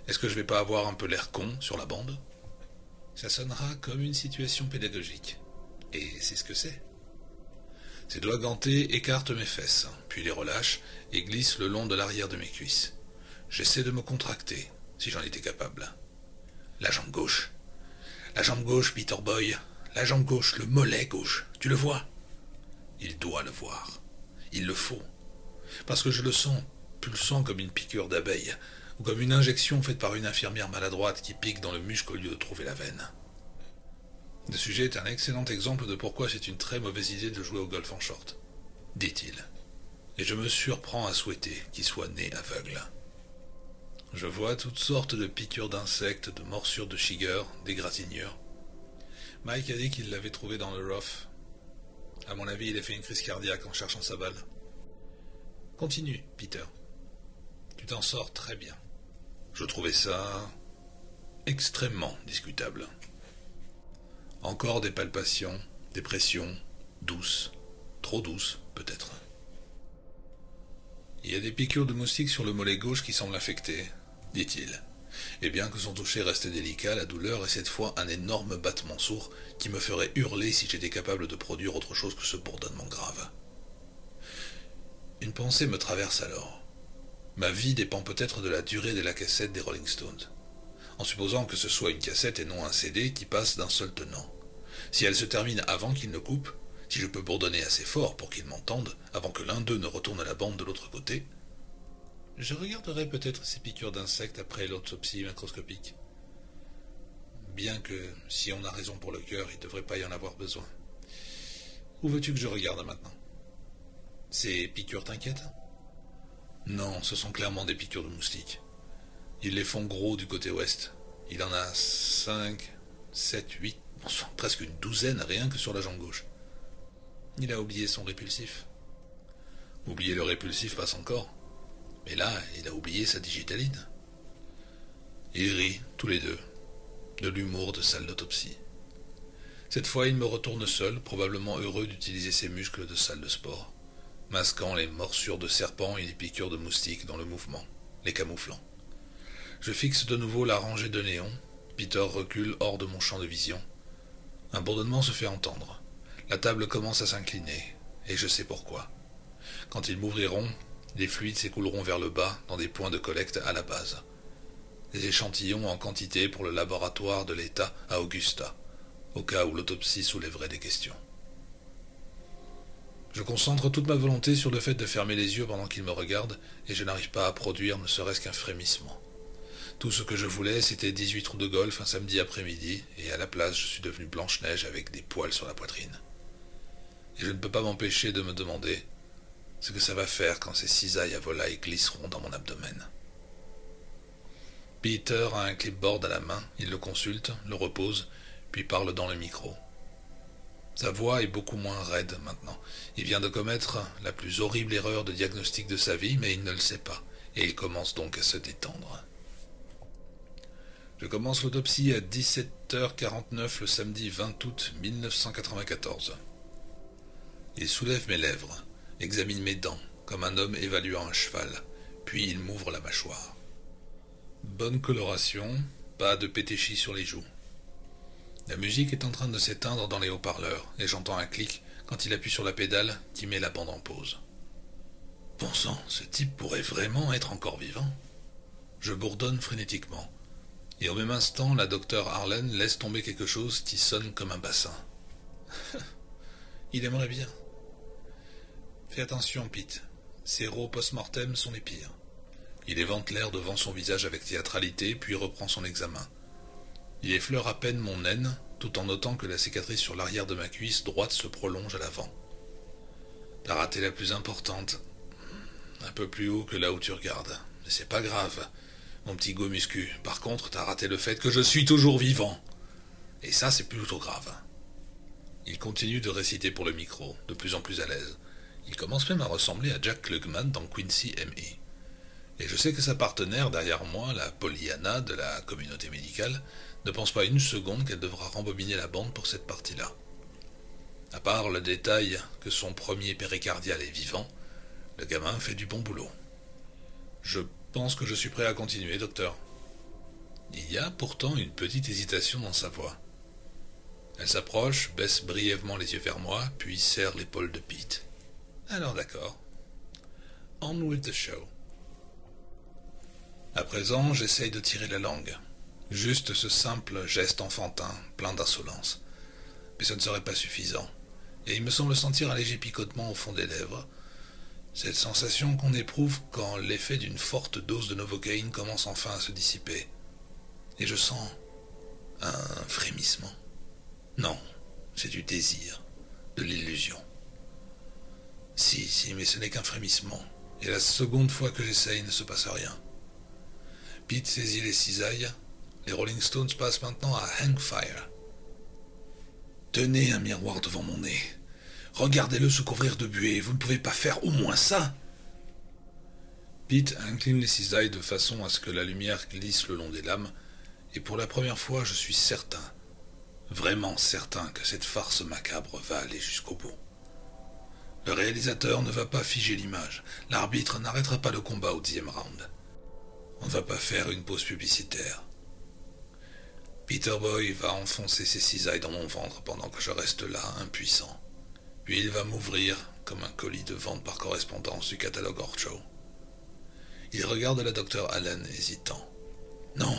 Est-ce que je vais pas avoir un peu l'air con sur la bande? Ça sonnera comme une situation pédagogique. Et c'est ce que c'est. Ses doigts gantés écartent mes fesses, puis les relâchent et glissent le long de l'arrière de mes cuisses. J'essaie de me contracter, si j'en étais capable. La jambe gauche. La jambe gauche, Peter Boy. La jambe gauche, le mollet gauche. Tu le vois? Il doit le voir. Il le faut. Parce que je le sens, pulsant comme une piqûre d'abeille, ou comme une injection faite par une infirmière maladroite qui pique dans le muscle au lieu de trouver la veine. Le sujet est un excellent exemple de pourquoi c'est une très mauvaise idée de jouer au golf en short, dit-il. Et je me surprends à souhaiter qu'il soit né aveugle. Je vois toutes sortes de piqûres d'insectes, de morsures de chigeurs, d'égratignures. Mike a dit qu'il l'avait trouvé dans le rough. À mon avis, il a fait une crise cardiaque en cherchant sa balle. Continue, Peter. Tu t'en sors très bien. Je trouvais ça extrêmement discutable. Encore des palpations, des pressions, douces, trop douces peut-être. Il y a des piqûres de moustiques sur le mollet gauche qui semblent infectées, dit-il. Et bien que son toucher reste délicat, la douleur est cette fois un énorme battement sourd qui me ferait hurler si j'étais capable de produire autre chose que ce bourdonnement grave. Une pensée me traverse alors. Ma vie dépend peut-être de la durée de la cassette des Rolling Stones, en supposant que ce soit une cassette et non un CD qui passe d'un seul tenant. Si elle se termine avant qu'il ne coupe, si je peux bourdonner assez fort pour qu'ils m'entendent, avant que l'un d'eux ne retourne la bande de l'autre côté, je regarderai peut-être ces piqûres d'insectes après l'autopsie microscopique. Bien que, si on a raison pour le cœur, il ne devrait pas y en avoir besoin. Où veux-tu que je regarde maintenant? Ces piqûres t'inquiètent? Non, ce sont clairement des piqûres de moustiques. Ils les font gros du côté ouest. Il en a 5, 7, 8, presque une douzaine rien que sur la jambe gauche. Il a oublié son répulsif. Oublier le répulsif passe encore. Mais là, il a oublié sa digitaline. Ils rient, tous les deux, de l'humour de salle d'autopsie. Cette fois, il me retourne seul, probablement heureux d'utiliser ses muscles de salle de sport, masquant les morsures de serpents et les piqûres de moustiques dans le mouvement, les camouflant. Je fixe de nouveau la rangée de néons. Peter recule hors de mon champ de vision. Un bourdonnement se fait entendre. La table commence à s'incliner, et je sais pourquoi. Quand ils m'ouvriront, les fluides s'écouleront vers le bas dans des points de collecte à la base. Des échantillons en quantité pour le laboratoire de l'État à Augusta, au cas où l'autopsie soulèverait des questions. Je concentre toute ma volonté sur le fait de fermer les yeux pendant qu'ils me regardent, et je n'arrive pas à produire ne serait-ce qu'un frémissement. Tout ce que je voulais, c'était 18 trous de golf un samedi après-midi, et à la place, je suis devenu Blanche-Neige avec des poils sur la poitrine. Et je ne peux pas m'empêcher de me demander ce que ça va faire quand ces cisailles à volaille glisseront dans mon abdomen. Peter a un clipboard à la main, il le consulte, le repose, puis parle dans le micro. Sa voix est beaucoup moins raide maintenant. Il vient de commettre la plus horrible erreur de diagnostic de sa vie, mais il ne le sait pas, et il commence donc à se détendre. Je commence l'autopsie à 17h49 le samedi 20 août 1994. Il soulève mes lèvres, examine mes dents, comme un homme évaluant un cheval, puis il m'ouvre la mâchoire. Bonne coloration, pas de pétéchis sur les joues. La musique est en train de s'éteindre dans les haut-parleurs, et j'entends un clic quand il appuie sur la pédale qui met la bande en pause. Bon sang, ce type pourrait vraiment être encore vivant. Je bourdonne frénétiquement. Et au même instant, la docteure Harlan laisse tomber quelque chose qui sonne comme un bassin. Il aimerait bien. Fais attention, Pete. Ces rots post-mortem sont les pires. Il évente l'air devant son visage avec théâtralité, puis reprend son examen. Il effleure à peine mon aine, tout en notant que la cicatrice sur l'arrière de ma cuisse droite se prolonge à l'avant. T'as raté la plus importante. Un peu plus haut que là où tu regardes. Mais c'est pas grave. Mon petit go muscu. Par contre, t'as raté le fait que je suis toujours vivant. Et ça, c'est plutôt grave. Il continue de réciter pour le micro, de plus en plus à l'aise. Il commence même à ressembler à Jack Klugman dans Quincy M.E. Et je sais que sa partenaire derrière moi, la Pollyanna de la communauté médicale, ne pense pas une seconde qu'elle devra rembobiner la bande pour cette partie-là. À part le détail que son premier péricardial est vivant, le gamin fait du bon boulot. Je pense que je suis prêt à continuer, docteur. Il y a pourtant une petite hésitation dans sa voix. Elle s'approche, baisse brièvement les yeux vers moi, puis serre l'épaule de Pete. Alors d'accord. On with the show. À présent, j'essaye de tirer la langue. Juste ce simple geste enfantin, plein d'insolence. Mais ce ne serait pas suffisant. Et il me semble sentir un léger picotement au fond des lèvres. Cette sensation qu'on éprouve quand l'effet d'une forte dose de novocaïne commence enfin à se dissiper. Et je sens un frémissement. Non, c'est du désir, de l'illusion. Si, mais ce n'est qu'un frémissement. Et la seconde fois que j'essaye, il ne se passe rien. Pete saisit les cisailles. Les Rolling Stones passent maintenant à Hangfire. Tenez un miroir devant mon nez. Regardez-le se couvrir de buée. Vous ne pouvez pas faire au moins ça. Pete incline les cisailles de façon à ce que la lumière glisse le long des lames, et pour la première fois, je suis certain, vraiment certain que cette farce macabre va aller jusqu'au bout. Le réalisateur ne va pas figer l'image. L'arbitre n'arrêtera pas le combat au 10e round. On ne va pas faire une pause publicitaire. Peter Boy va enfoncer ses cisailles dans mon ventre pendant que je reste là, impuissant. Puis il va m'ouvrir comme un colis de vente par correspondance du catalogue Orcho. Il regarde la docteure Allen, hésitant. Non.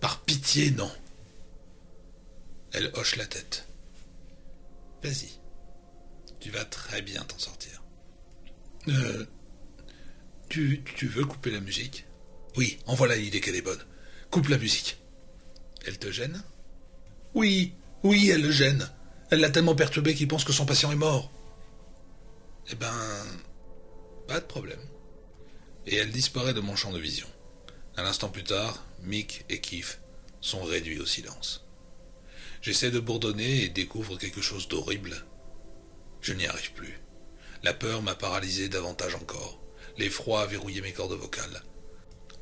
Par pitié, non. Elle hoche la tête. Vas-y. Tu vas très bien t'en sortir. Tu veux couper la musique? Oui, en voilà l'idée qu'elle est bonne. Coupe la musique. Elle te gêne? Oui, elle le gêne. Elle l'a tellement perturbé qu'il pense que son patient est mort. Eh ben, pas de problème. Et elle disparaît de mon champ de vision. Un instant plus tard, Mick et Keith sont réduits au silence. J'essaie de bourdonner et découvre quelque chose d'horrible. Je n'y arrive plus. La peur m'a paralysé davantage encore. L'effroi a verrouillé mes cordes vocales.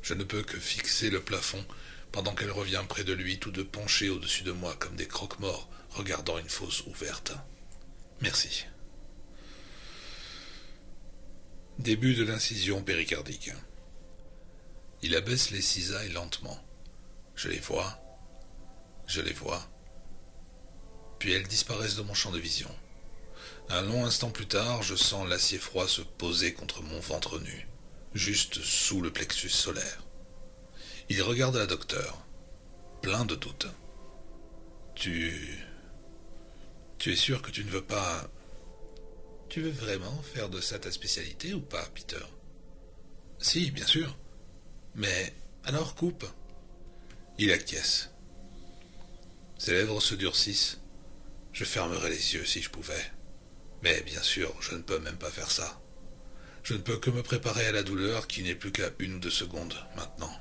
Je ne peux que fixer le plafond pendant qu'elle revient près de lui, tous deux penchés au-dessus de moi comme des croque-morts, regardant une fosse ouverte. Merci. Début de l'incision péricardique. Il abaisse les cisailles lentement. Je les vois, puis elles disparaissent de mon champ de vision. Un long instant plus tard, je sens l'acier froid se poser contre mon ventre nu, juste sous le plexus solaire. Il regarde la docteure, plein de doutes. Tu es sûr que tu ne veux pas... Tu veux vraiment faire de ça ta spécialité ou pas, Peter? Si, bien sûr. Mais alors coupe. Il acquiesce. Ses lèvres se durcissent. Je fermerais les yeux si je pouvais. Mais bien sûr, je ne peux même pas faire ça. Je ne peux que me préparer à la douleur qui n'est plus qu'à 1 ou 2 secondes maintenant.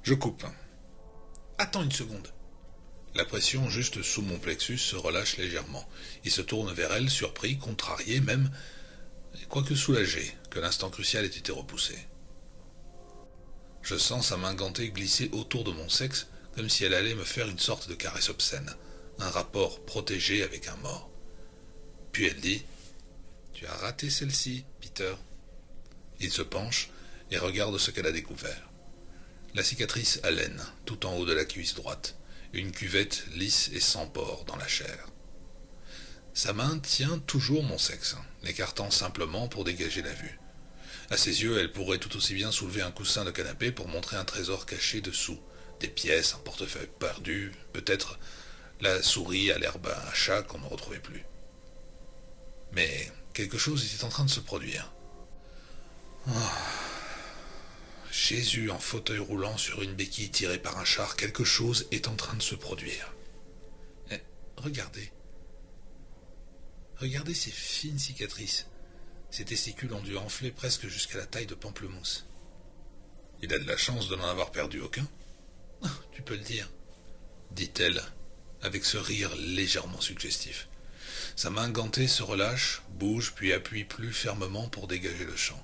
Je coupe. Attends une seconde. La pression juste sous mon plexus se relâche légèrement. Il se tourne vers elle, surpris, contrarié même, quoique soulagé que l'instant crucial ait été repoussé. Je sens sa main gantée glisser autour de mon sexe comme si elle allait me faire une sorte de caresse obscène, un rapport protégé avec un mort. Puis elle dit « Tu as raté celle-ci, Peter. » Il se penche et regarde ce qu'elle a découvert. La cicatrice haleine, tout en haut de la cuisse droite, une cuvette lisse et sans pores dans la chair. Sa main tient toujours mon sexe, l'écartant simplement pour dégager la vue. À ses yeux, elle pourrait tout aussi bien soulever un coussin de canapé pour montrer un trésor caché dessous, des pièces, un portefeuille perdu, peut-être la souris à l'herbe à chat qu'on ne retrouvait plus. Mais quelque chose était en train de se produire. Oh. Jésus en fauteuil roulant sur une béquille tirée par un char, quelque chose est en train de se produire. Eh, regardez. Regardez ces fines cicatrices. Ses testicules ont dû enfler presque jusqu'à la taille de pamplemousse. Il a de la chance de n'en avoir perdu aucun. Oh, tu peux le dire, dit-elle, avec ce rire légèrement suggestif. Sa main gantée se relâche, bouge, puis appuie plus fermement pour dégager le champ.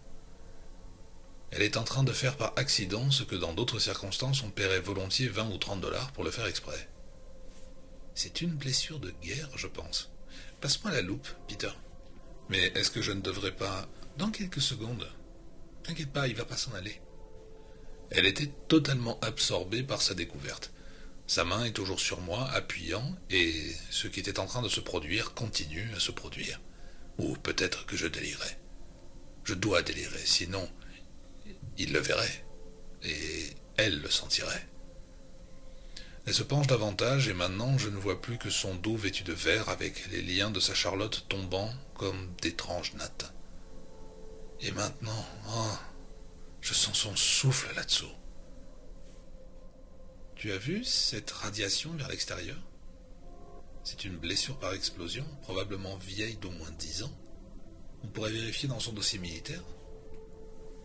Elle est en train de faire par accident ce que dans d'autres circonstances on paierait volontiers 20 ou 30 $ pour le faire exprès. C'est une blessure de guerre, je pense. Passe-moi la loupe, Peter. Mais est-ce que je ne devrais pas... Dans quelques secondes. T'inquiète pas, il va pas s'en aller. Elle était totalement absorbée par sa découverte. Sa main est toujours sur moi, appuyant, et ce qui était en train de se produire continue à se produire. Ou peut-être que je délirais. Je dois délirer, sinon il le verrait, et elle le sentirait. Elle se penche davantage, et maintenant je ne vois plus que son dos vêtu de vert avec les liens de sa charlotte tombant comme d'étranges nattes. Et maintenant, oh, je sens son souffle là-dessous. Tu as vu cette radiation vers l'extérieur? C'est une blessure par explosion, probablement vieille d'au moins 10 ans. On pourrait vérifier dans son dossier militaire.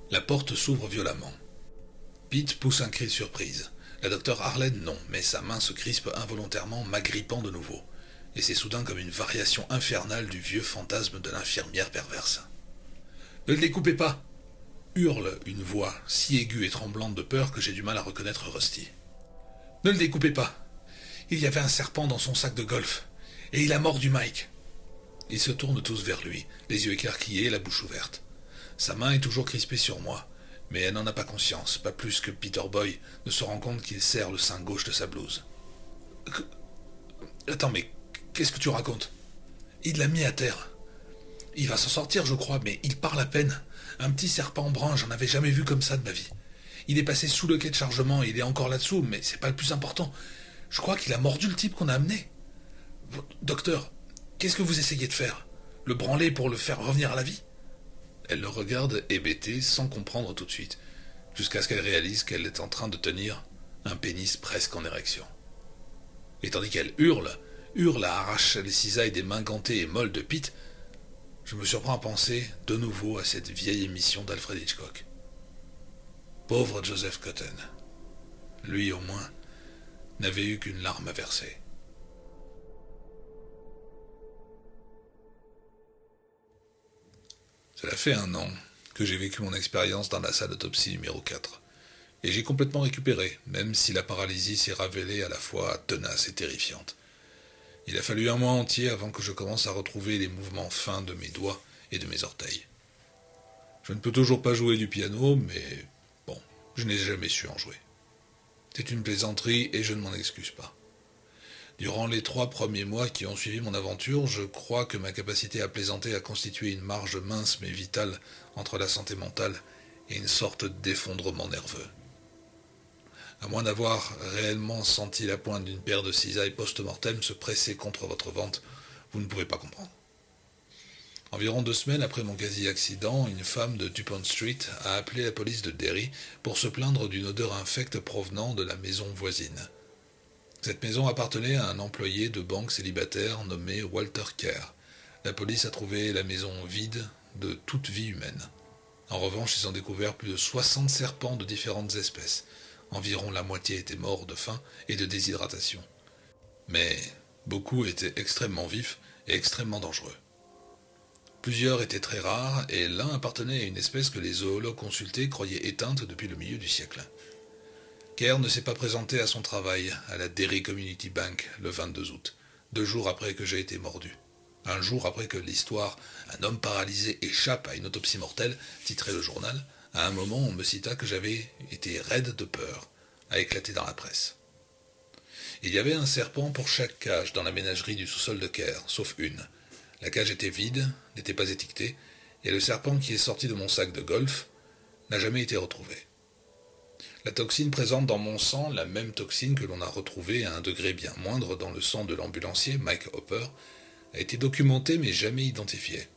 La porte s'ouvre violemment. Pete pousse un cri de surprise. La docteure Harlan non, mais sa main se crispe involontairement, m'agrippant de nouveau. Et c'est soudain comme une variation infernale du vieux fantasme de l'infirmière perverse. « Ne le découpez pas !» hurle une voix si aiguë et tremblante de peur que j'ai du mal à reconnaître Rusty. « Ne le découpez pas! Il y avait un serpent dans son sac de golf, et il a mordu Mike. » Ils se tournent tous vers lui, les yeux écarquillés, la bouche ouverte. Sa main est toujours crispée sur moi, mais elle n'en a pas conscience, pas plus que Peter Boy ne se rend compte qu'il serre le sein gauche de sa blouse. Attends, mais qu'est-ce que tu racontes? Il l'a mis à terre. Il va s'en sortir, je crois, mais il parle à peine. Un petit serpent brun, j'en avais jamais vu comme ça de ma vie. Il est passé sous le quai de chargement, il est encore là-dessous, mais c'est pas le plus important. Je crois qu'il a mordu le type qu'on a amené. Docteur, qu'est-ce que vous essayez de faire? Le branler pour le faire revenir à la vie? Elle le regarde hébétée, sans comprendre tout de suite, jusqu'à ce qu'elle réalise qu'elle est en train de tenir un pénis presque en érection. Et tandis qu'elle hurle, arrache les cisailles des mains gantées et molles de Pete, je me surprends à penser de nouveau à cette vieille émission d'Alfred Hitchcock. Pauvre Joseph Cotton. Lui, au moins, n'avait eu qu'une larme à verser. Cela fait 1 an que j'ai vécu mon expérience dans la salle d'autopsie numéro 4. Et j'ai complètement récupéré, même si la paralysie s'est révélée à la fois tenace et terrifiante. Il a fallu un mois entier avant que je commence à retrouver les mouvements fins de mes doigts et de mes orteils. Je ne peux toujours pas jouer du piano, mais bon, je n'ai jamais su en jouer. C'est une plaisanterie et je ne m'en excuse pas. Durant les 3 premiers mois qui ont suivi mon aventure, je crois que ma capacité à plaisanter a constitué une marge mince mais vitale entre la santé mentale et une sorte d'effondrement nerveux. À moins d'avoir réellement senti la pointe d'une paire de cisailles post-mortem se presser contre votre ventre, vous ne pouvez pas comprendre. Environ 2 semaines après mon quasi-accident, une femme de Dupont Street a appelé la police de Derry pour se plaindre d'une odeur infecte provenant de la maison voisine. Cette maison appartenait à un employé de banque célibataire nommé Walter Kerr. La police a trouvé la maison vide de toute vie humaine. En revanche, ils ont découvert plus de 60 serpents de différentes espèces. Environ la moitié étaient morts de faim et de déshydratation. Mais beaucoup étaient extrêmement vifs et extrêmement dangereux. Plusieurs étaient très rares et l'un appartenait à une espèce que les zoologues consultés croyaient éteinte depuis le milieu du siècle. Kerr ne s'est pas présenté à son travail, à la Derry Community Bank, le 22 août, 2 jours après que j'ai été mordu. Un jour après que l'histoire « Un homme paralysé échappe à une autopsie mortelle » titrait le journal, à un moment on me cita que j'avais été raide de peur, a éclaté dans la presse. Il y avait un serpent pour chaque cage dans la ménagerie du sous-sol de Kerr, sauf une. La cage était vide, n'était pas étiquetée, et le serpent qui est sorti de mon sac de golf n'a jamais été retrouvé. La toxine présente dans mon sang, la même toxine que l'on a retrouvée à un degré bien moindre dans le sang de l'ambulancier Mike Hopper, a été documentée mais jamais identifiée.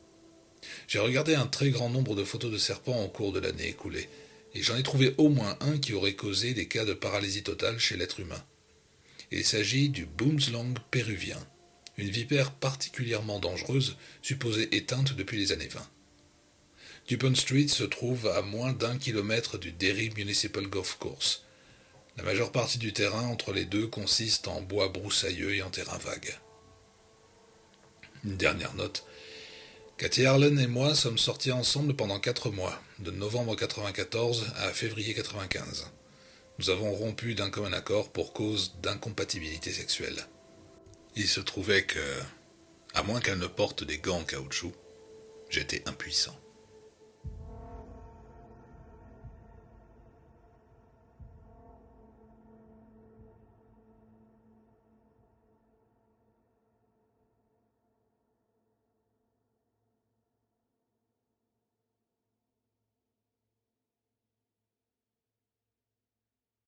J'ai regardé un très grand nombre de photos de serpents au cours de l'année écoulée, et j'en ai trouvé au moins un qui aurait causé des cas de paralysie totale chez l'être humain. Il s'agit du boomslang péruvien, une vipère particulièrement dangereuse, supposée éteinte depuis les années 20. Dupont Street se trouve à moins d'1 kilomètre du Derry Municipal Golf Course. La majeure partie du terrain entre les deux consiste en bois broussailleux et en terrain vague. Une dernière note. Cathy Harlan et moi sommes sortis ensemble pendant 4 mois, de novembre 1994 à février 1995. Nous avons rompu d'un commun accord pour cause d'incompatibilité sexuelle. Il se trouvait que, à moins qu'elle ne porte des gants en caoutchouc, j'étais impuissant.